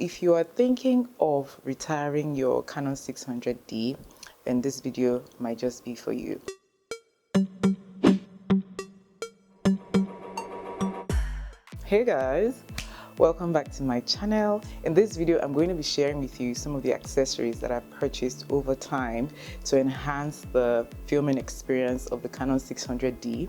if you are thinking of retiring your Canon 600D, then this video might just be for you. Hey guys, welcome back to my channel. In this video, I'm going to be sharing with you some of the accessories that I've purchased over time to enhance the filming experience of the Canon 600D.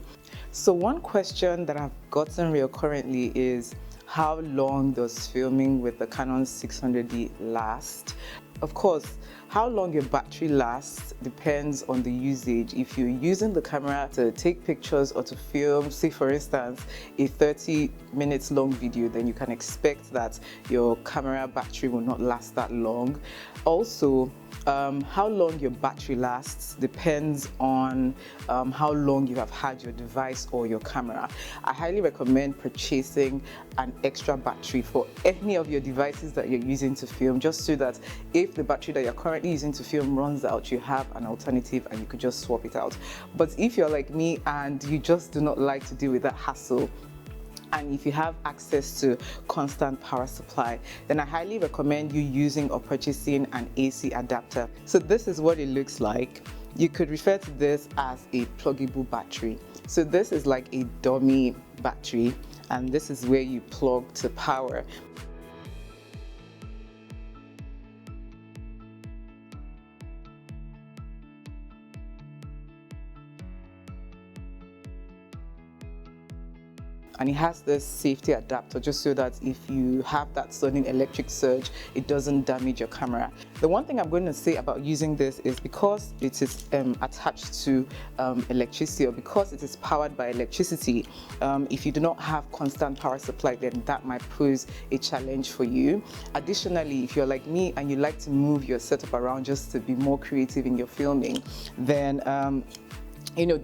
So one question that I've gotten recurrently is, how long does filming with the Canon 600D last? Of course, how long your battery lasts depends on the usage. If you're using the camera to take pictures or to film, say for instance, a 30 minutes long video, then you can expect that your camera battery will not last that long. Also, how long your battery lasts depends on how long you have had your device or your camera. I highly recommend purchasing an extra battery for any of your devices that you're using to film, just so that if the battery that you're currently using to film runs out, you have an alternative and you could just swap it out. But if you're like me and you just do not like to deal with that hassle, and if you have access to constant power supply, then I highly recommend you using or purchasing an AC adapter. So this is what it looks like. You could refer to this as a pluggable battery. So this is like a dummy battery, and this is where you plug to power. And it has this safety adapter just so that if you have that sudden electric surge, it doesn't damage your camera. The one thing I'm going to say about using this is because it is attached to electricity, or because it is powered by electricity, if you do not have constant power supply, then that might pose a challenge for you. Additionally, if you're like me and you like to move your setup around just to be more creative in your filming, then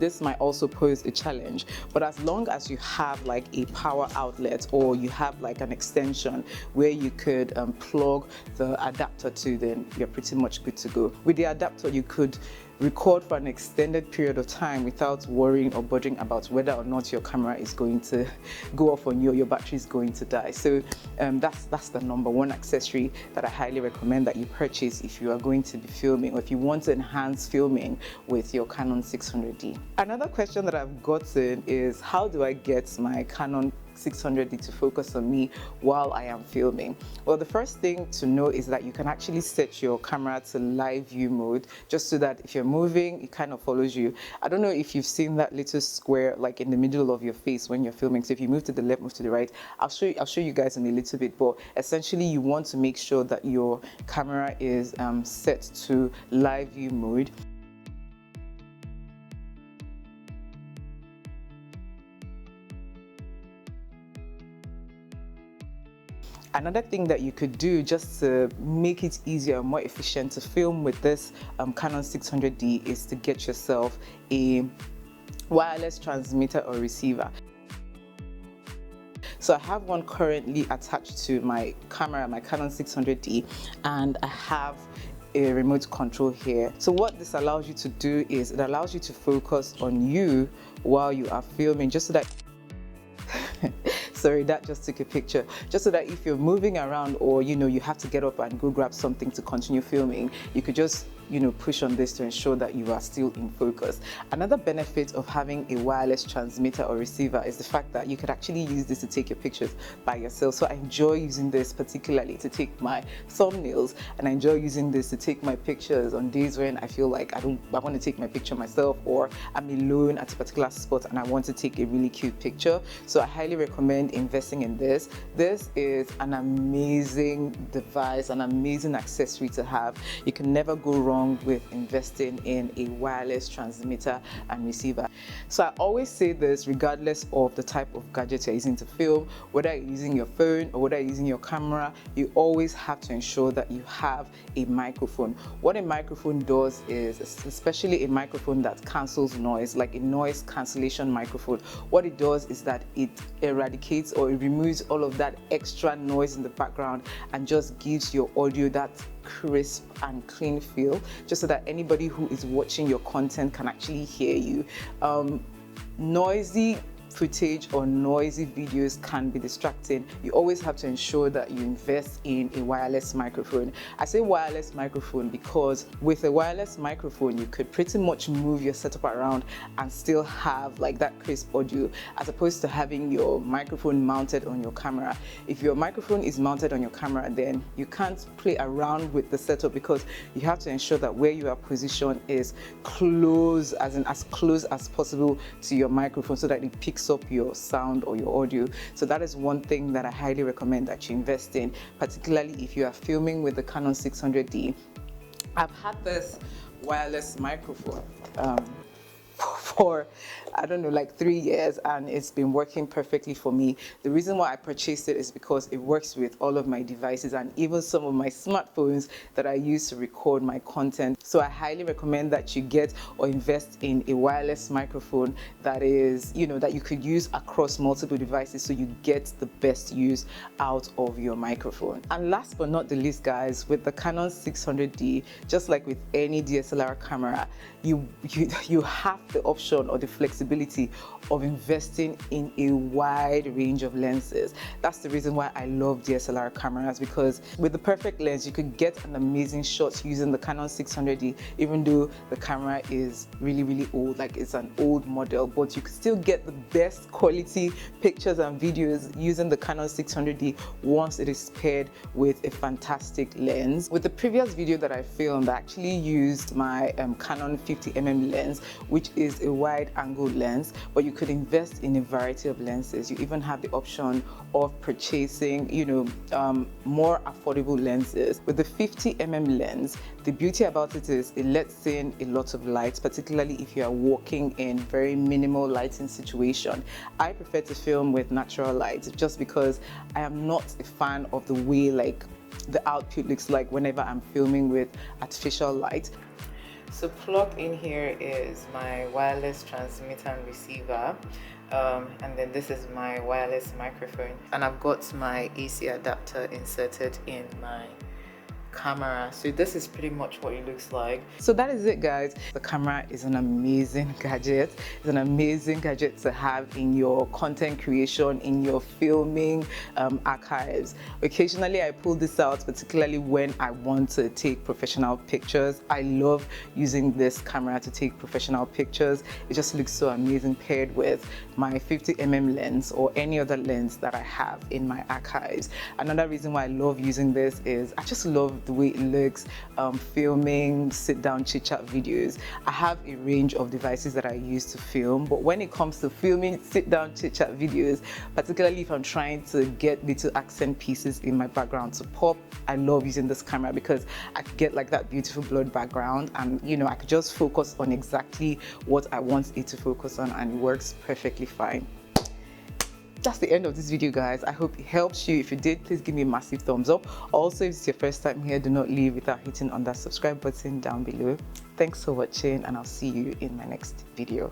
this might also pose a challenge. But as long as you have like a power outlet, or you have like an extension where you could plug the adapter to, then you're pretty much good to go. With the adapter, you could record for an extended period of time without worrying or bothering about whether or not your camera is going to go off on you or your battery is going to die. So that's the number one accessory that I highly recommend that you purchase if you are going to be filming, or if you want to enhance filming with your Canon 600D. Another question that I've gotten is, how do I get my Canon 600D to focus on me while I am filming? Well, the first thing to know is that you can actually set your camera to live view mode, just so that if you're moving, it kind of follows you. I don't know if you've seen that little square like in the middle of your face when you're filming. So if you move to the left, move to the right, I'll show you guys in a little bit. But essentially, you want to make sure that your camera is set to live view mode. Another thing that you could do just to make it easier and more efficient to film with this Canon 600D is to get yourself a wireless transmitter or receiver. So I have one currently attached to my camera, my Canon 600D, and I have a remote control here. So what this allows you to do is it allows you to focus on you while you are filming, just so that sorry, that just took a picture. Just so that if you're moving around, or you have to get up and go grab something to continue filming, you could just push on this to ensure that you are still in focus. Another benefit of having a wireless transmitter or receiver is the fact that you could actually use this to take your pictures by yourself. So I enjoy using this particularly to take my thumbnails, and I enjoy using this to take my pictures on days when I feel like I want to take my picture myself, or I'm alone at a particular spot and I want to take a really cute picture. So I highly recommend investing in this. This is an amazing device, an amazing accessory to have. You can never go wrong with investing in a wireless transmitter and receiver. So I always say this, regardless of the type of gadget you're using to film, whether you're using your phone or whether you're using your camera, you always have to ensure that you have a microphone. What a microphone does is, especially a microphone that cancels noise, like a noise cancellation microphone, what it does is that it eradicates, or it removes all of that extra noise in the background and just gives your audio that crisp and clean feel, just so that anybody who is watching your content can actually hear you. Noisy footage or noisy videos can be distracting, you always have to ensure that you invest in a wireless microphone. I say wireless microphone because with a wireless microphone, you could pretty much move your setup around and still have like that crisp audio, as opposed to having your microphone mounted on your camera. If your microphone is mounted on your camera, then you can't play around with the setup because you have to ensure that where you are positioned is close, as in as close as possible to your microphone, so that it picks up your sound or your audio. So that is one thing that I highly recommend that you invest in, particularly if you are filming with the Canon 600D. I've had this wireless microphone for, I don't know, like 3 years, and it's been working perfectly for me. The reason why I purchased it is because it works with all of my devices and even some of my smartphones that I use to record my content. So I highly recommend that you get or invest in a wireless microphone that is, you know, that you could use across multiple devices, so you get the best use out of your microphone. And last but not the least, guys, with the Canon 600D, just like with any DSLR camera, you have the option or the flexibility of investing in a wide range of lenses. That's the reason why I love DSLR cameras, because with the perfect lens you could get an amazing shot using the Canon 600D, even though the camera is really old, like it's an old model, but you could still get the best quality pictures and videos using the Canon 600D once it is paired with a fantastic lens. With the previous video that I filmed, I actually used my Canon 50mm lens, which is a wide angle lens, but you could invest in a variety of lenses. You even have the option of purchasing, you know, more affordable lenses. With the 50mm lens, the beauty about it is it lets in a lot of light, particularly if you are working in very minimal lighting situation. I prefer to film with natural light just because I am not a fan of the way like the output looks like whenever I'm filming with artificial light. So plugged in here is my wireless transmitter and receiver, and then this is my wireless microphone, and I've got my AC adapter inserted in my camera. So this is pretty much what it looks like. So that is it, guys. The camera is an amazing gadget. It's an amazing gadget to have in your content creation, in your filming archives. Occasionally I pull this out, particularly when I want to take professional pictures. I love using this camera to take professional pictures. It just looks so amazing paired with my 50mm lens or any other lens that I have in my archives. Another reason why I love using this is I just love the way it looks filming sit-down chit-chat videos. I have a range of devices that I use to film, but when it comes to filming sit-down chit-chat videos, particularly if I'm trying to get little accent pieces in my background to pop, I love using this camera because I could get like that beautiful blurred background, and you know, I could just focus on exactly what I want it to focus on, and it works perfectly fine. That's the end of this video, guys. I hope it helps you. If you did, please give me a massive thumbs up. Also, if it's your first time here, do not leave without hitting on that subscribe button down below. Thanks for watching, and I'll see you in my next video.